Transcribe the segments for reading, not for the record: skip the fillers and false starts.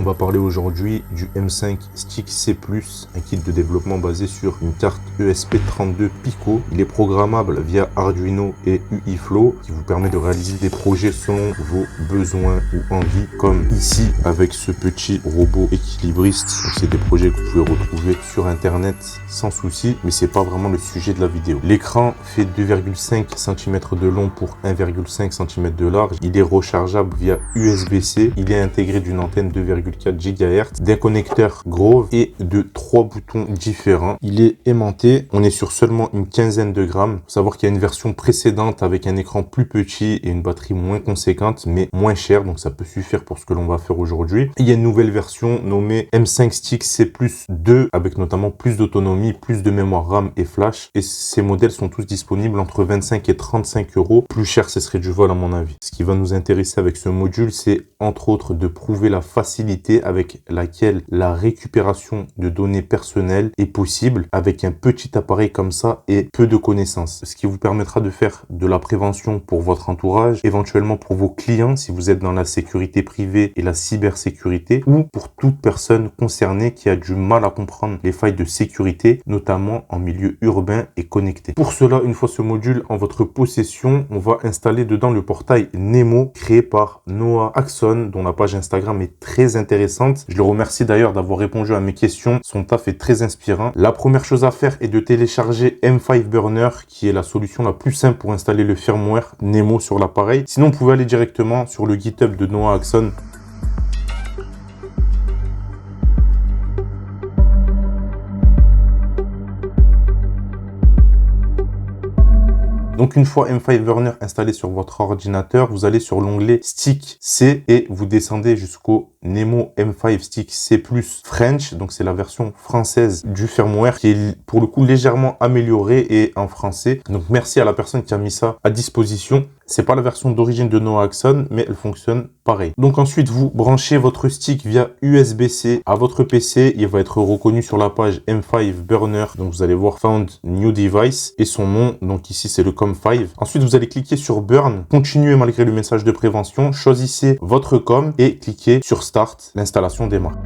On va parler aujourd'hui du M5 Stick C+, un kit de développement basé sur une carte ESP32 Pico. Il est programmable via Arduino et UIFlow qui vous permet de réaliser des projets selon vos besoins ou envies, comme ici avec ce petit robot équilibriste. C'est des projets que vous pouvez retrouver sur internet sans souci, mais c'est pas vraiment le sujet de la vidéo. L'écran fait 2,5 cm de long pour 1,5 cm de large. Il est rechargeable via USB-C. Il est intégré d'une antenne 2,4 GHz, d'un connecteur Grove et de 3 boutons différents. Il est aimanté. On est sur seulement une quinzaine de grammes. Faut savoir qu'il y a une version précédente avec un écran plus petit et une batterie moins conséquente, mais moins chère. Donc ça peut suffire pour ce que l'on va faire aujourd'hui. Il y a une nouvelle version nommée M5 Stick C+ 2 avec notamment plus d'autonomie, plus de mémoire RAM et flash. Et ces modèles sont tous disponibles entre 25 et 35 euros. Plus cher, ce serait du vol à mon avis. Ce qui va nous intéresser avec ce module, c'est entre autres de prouver la facilité avec laquelle la récupération de données personnelles est possible avec un petit appareil comme ça et peu de connaissances. Ce qui vous permettra de faire de la prévention pour votre entourage, éventuellement pour vos clients si vous êtes dans la sécurité privée et la cybersécurité, ou pour toute personne concernée qui a du mal à comprendre les failles de sécurité, notamment en milieu urbain et connecté. Pour cela, une fois ce module en votre possession, on va installer dedans le portail Nemo créé par Noah Axon, dont la page Instagram est très intéressante. Je le remercie d'ailleurs d'avoir répondu à mes questions. Son taf est très inspirant. La première chose à faire est de télécharger M5 Burner, qui est la solution la plus simple pour installer le firmware Nemo sur l'appareil. Sinon, vous pouvez aller directement sur le GitHub de Noah Axon. Donc une fois M5 Burner installé sur votre ordinateur, vous allez sur l'onglet Stick C et vous descendez jusqu'au Nemo M5 Stick C+ French. Donc c'est la version française du firmware qui est pour le coup légèrement améliorée et en français. Donc merci à la personne qui a mis ça à disposition. C'est pas la version d'origine de Noah Axon, mais elle fonctionne pareil. Donc ensuite, vous branchez votre stick via USB-C à votre PC. Il va être reconnu sur la page M5 Burner. Donc vous allez voir Found New Device et son nom. Donc ici, c'est le COM5. Ensuite, vous allez cliquer sur Burn. Continuez malgré le message de prévention. Choisissez votre COM et cliquez sur Start. L'installation démarre.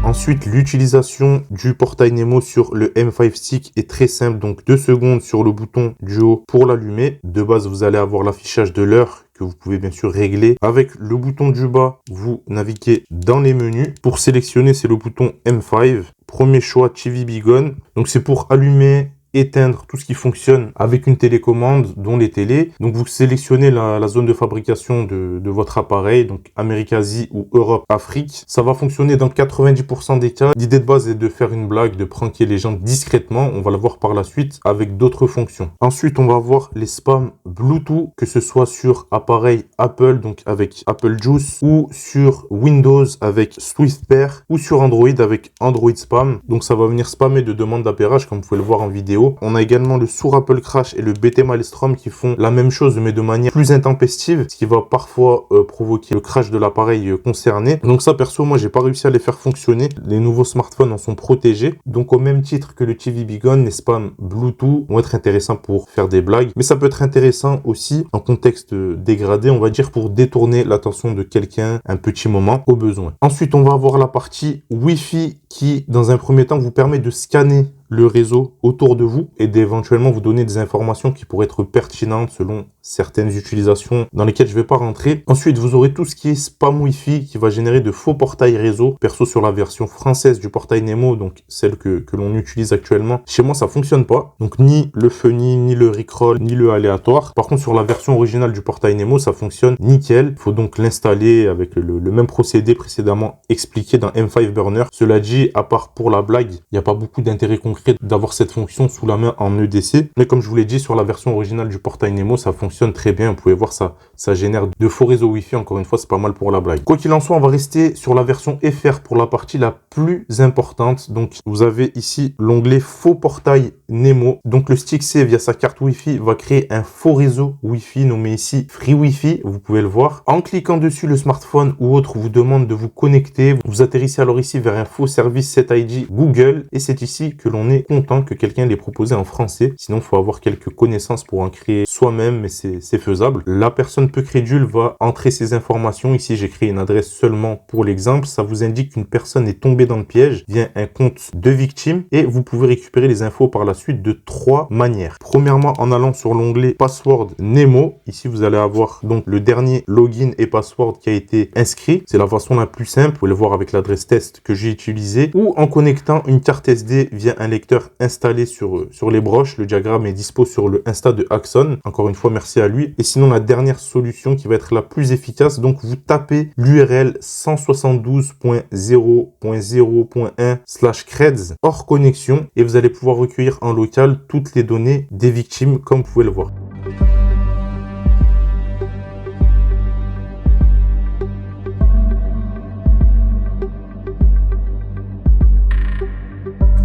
Ensuite, l'utilisation du portail Nemo sur le M5 Stick est très simple. Donc 2 secondes sur le bouton du haut pour l'allumer. De base, vous allez avoir l'affichage de l'heure que vous pouvez bien sûr régler. Avec le bouton du bas, vous naviguez dans les menus. Pour sélectionner, c'est le bouton M5. Premier choix, TV Bigon. Donc c'est pour allumer, éteindre tout ce qui fonctionne avec une télécommande, dont les télés. Donc vous sélectionnez la zone de fabrication de votre appareil, donc Amérique, Asie ou Europe, Afrique. Ça va fonctionner dans 90% des cas. L'idée de base est de faire une blague, de pranker les gens discrètement. On va le voir par la suite avec d'autres fonctions. Ensuite, on va voir les spams Bluetooth, que ce soit sur appareil Apple, donc avec Apple Juice, ou sur Windows avec SwiftPair, ou sur Android avec Android Spam. Donc ça va venir spammer de demandes d'appairage, comme vous pouvez le voir en vidéo. On a également le Sourd Apple Crash et le BT Maelstrom qui font la même chose mais de manière plus intempestive, ce qui va parfois provoquer le crash de l'appareil concerné. Donc ça, perso, moi j'ai pas réussi à les faire fonctionner. Les nouveaux smartphones en sont protégés. Donc au même titre que le TV Bigon, les spams Bluetooth vont être intéressants pour faire des blagues, mais ça peut être intéressant aussi en contexte dégradé, on va dire, pour détourner l'attention de quelqu'un un petit moment au besoin. Ensuite, on va avoir la partie Wi-Fi qui, dans un premier temps, vous permet de scanner le réseau autour de vous et d'éventuellement vous donner des informations qui pourraient être pertinentes selon certaines utilisations dans lesquelles je ne vais pas rentrer. Ensuite, vous aurez tout ce qui est spam Wi-Fi qui va générer de faux portails réseau. Perso, sur la version française du portail Nemo, donc celle que l'on utilise actuellement, chez moi ça fonctionne pas. Donc ni le funny, ni le rickroll, ni le aléatoire. Par contre, sur la version originale du portail Nemo, ça fonctionne nickel. Il faut donc l'installer avec le même procédé précédemment expliqué dans M5 Burner. Cela dit, à part pour la blague, il n'y a pas beaucoup d'intérêt concret d'avoir cette fonction sous la main en EDC. Mais comme je vous l'ai dit, sur la version originale du portail Nemo, ça fonctionne très bien. Vous pouvez voir ça génère de faux réseaux Wi-Fi. Encore une fois, c'est pas mal pour la blague. Quoi qu'il en soit, on va rester sur la version FR pour la partie la plus importante. Donc, vous avez ici l'onglet faux portail Nemo. Donc, le Stixxay via sa carte Wi-Fi va créer un faux réseau Wi-Fi nommé ici Free Wi-Fi. Vous pouvez le voir. En cliquant dessus, le smartphone ou autre vous demande de vous connecter. Vous atterrissez alors ici vers un faux service SetID Google et c'est ici que l'on est content que quelqu'un l'ait proposé en français. Sinon, il faut avoir quelques connaissances pour en créer soi-même, mais c'est faisable. La personne peu crédule va entrer ses informations. Ici, j'ai créé une adresse seulement pour l'exemple. Ça vous indique qu'une personne est tombée dans le piège via un compte de victime et vous pouvez récupérer les infos par la suite de 3 manières. Premièrement, en allant sur l'onglet Password Nemo. Ici, vous allez avoir donc le dernier login et password qui a été inscrit. C'est la façon la plus simple. Vous pouvez le voir avec l'adresse test que j'ai utilisée ou en connectant une carte SD via un lecteur installé sur les broches. Le diagramme est dispo sur le Insta de Axon. Encore une fois, merci à lui. Et sinon, la dernière solution qui va être la plus efficace, donc vous tapez l'URL 172.0.0.1/creds hors connexion et vous allez pouvoir recueillir en local toutes les données des victimes comme vous pouvez le voir.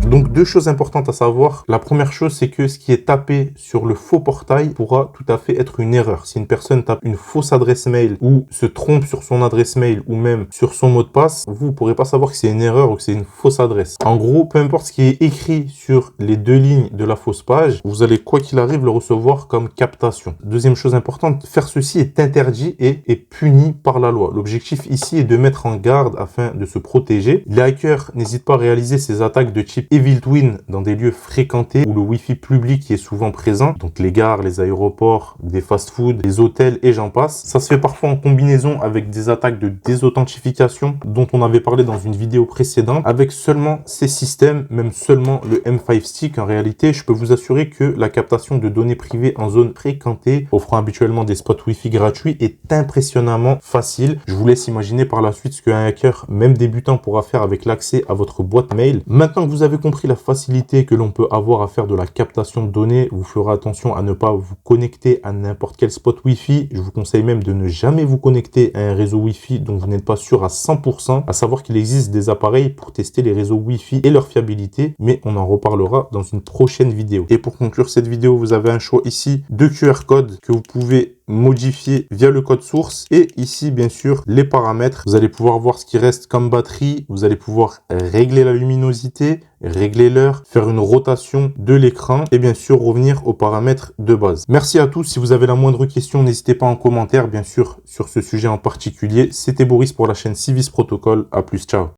Donc, deux choses importantes à savoir. La première chose, c'est que ce qui est tapé sur le faux portail pourra tout à fait être une erreur. Si une personne tape une fausse adresse mail ou se trompe sur son adresse mail ou même sur son mot de passe, vous ne pourrez pas savoir que c'est une erreur ou que c'est une fausse adresse. En gros, peu importe ce qui est écrit sur les 2 lignes de la fausse page, vous allez, quoi qu'il arrive, le recevoir comme captation. Deuxième chose importante, faire ceci est interdit et est puni par la loi. L'objectif ici est de mettre en garde afin de se protéger. Les hackers n'hésitent pas à réaliser ces attaques de type Evil Twin dans des lieux fréquentés où le Wi-Fi public est souvent présent, donc les gares, les aéroports, des fast-foods, les hôtels et j'en passe. Ça se fait parfois en combinaison avec des attaques de désauthentification dont on avait parlé dans une vidéo précédente. Avec seulement ces systèmes, même seulement le M5 Stick, en réalité, je peux vous assurer que la captation de données privées en zone fréquentée, offrant habituellement des spots Wi-Fi gratuits, est impressionnamment facile. Je vous laisse imaginer par la suite ce qu'un hacker, même débutant, pourra faire avec l'accès à votre boîte mail. Maintenant que vous avez compris la facilité que l'on peut avoir à faire de la captation de données, vous ferez attention à ne pas vous connecter à n'importe quel spot Wi-Fi. Je vous conseille même de ne jamais vous connecter à un réseau Wi-Fi dont vous n'êtes pas sûr à 100%, à savoir qu'il existe des appareils pour tester les réseaux Wi-Fi et leur fiabilité, mais on en reparlera dans une prochaine vidéo. Et pour conclure cette vidéo, vous avez un choix ici de QR code que vous pouvez modifier via le code source et ici bien sûr les paramètres. Vous allez pouvoir voir ce qui reste comme batterie, vous allez pouvoir régler la luminosité, régler l'heure, faire une rotation de l'écran et bien sûr revenir aux paramètres de base. Merci à tous. Si vous avez la moindre question, n'hésitez pas en commentaire bien sûr sur ce sujet en particulier. C'était Boris pour la chaîne Civis Protocol. À plus, ciao.